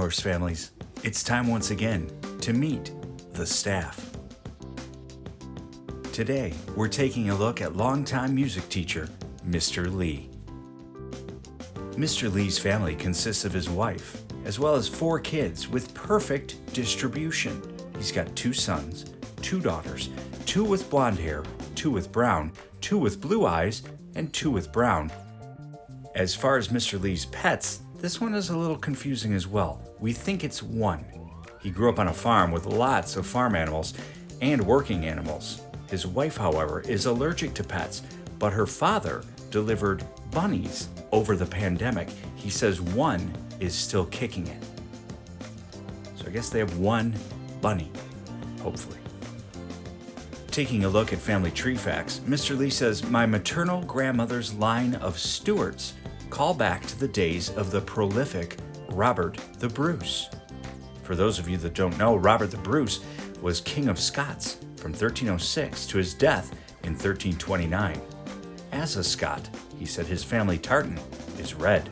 Horse families, it's time once again to meet the staff. Today, we're taking a look at longtime music teacher, Mr. Lee. Mr. Lee's family consists of his wife, as well as 4 kids with perfect distribution. He's got 2 sons, 2 daughters, 2 with blonde hair, 2 with brown, 2 with blue eyes, and 2 with brown. As far as Mr. Lee's pets, this one is a little confusing as well. We think it's 1. He grew up on a farm with lots of farm animals and working animals. His wife, however, is allergic to pets, but her father delivered bunnies over the pandemic. He says 1 is still kicking it. So I guess they have 1 bunny, hopefully. Taking a look at family tree facts, Mr. Lee says, my maternal grandmother's line of Stewarts call back to the days of the prolific Robert the Bruce. For those of you that don't know, Robert the Bruce was King of Scots from 1306 to his death in 1329. As a Scot, he said his family tartan is red.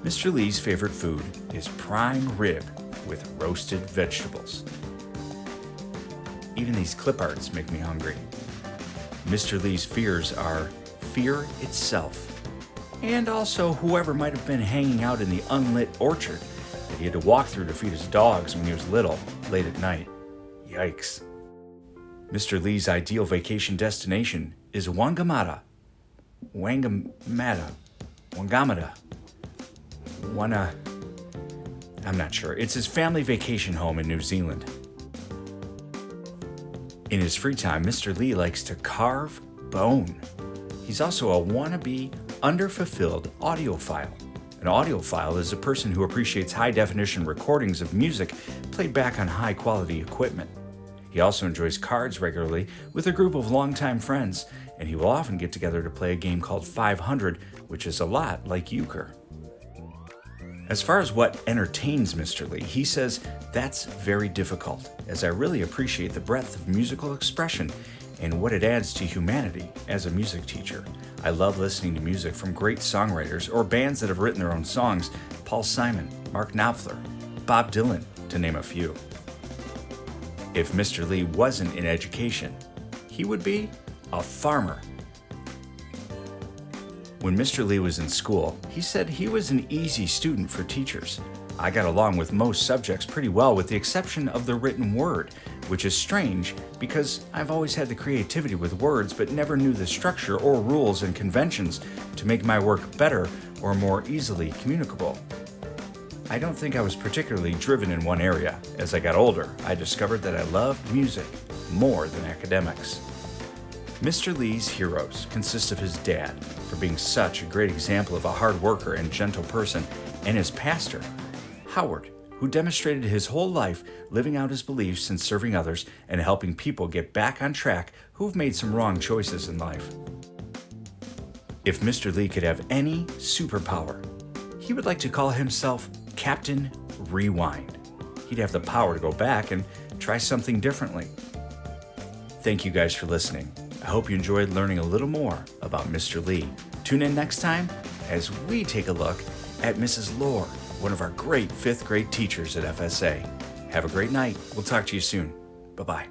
Mr. Lee's favorite food is prime rib with roasted vegetables. Even these clip arts make me hungry. Mr. Lee's fears are fear itself, and also whoever might have been hanging out in the unlit orchard that he had to walk through to feed his dogs when he was little, late at night. Yikes. Mr. Lee's ideal vacation destination is Wangamata. I'm not sure. It's his family vacation home in New Zealand. In his free time, Mr. Lee likes to carve bone. He's also a wannabe, underfulfilled audiophile. An audiophile is a person who appreciates high-definition recordings of music played back on high-quality equipment. He also enjoys cards regularly with a group of longtime friends, and he will often get together to play a game called 500, which is a lot like euchre. As far as what entertains Mr. Lee, he says that's very difficult, as I really appreciate the breadth of musical expression and what it adds to humanity as a music teacher. I love listening to music from great songwriters or bands that have written their own songs, Paul Simon, Mark Knopfler, Bob Dylan, to name a few. If Mr. Lee wasn't in education, he would be a farmer. When Mr. Lee was in school, he said he was an easy student for teachers. I got along with most subjects pretty well with the exception of the written word, which is strange because I've always had the creativity with words but never knew the structure or rules and conventions to make my work better or more easily communicable. I don't think I was particularly driven in one area. As I got older, I discovered that I loved music more than academics. Mr. Lee's heroes consist of his dad, for being such a great example of a hard worker and gentle person, and his pastor, Howard, who demonstrated his whole life living out his beliefs and serving others and helping people get back on track who've made some wrong choices in life. If Mr. Lee could have any superpower, he would like to call himself Captain Rewind. He'd have the power to go back and try something differently. Thank you guys for listening. I hope you enjoyed learning a little more about Mr. Lee. Tune in next time as we take a look at Mrs. Lore, one of our great 5th grade teachers at FSA. Have a great night. We'll talk to you soon. Bye-bye.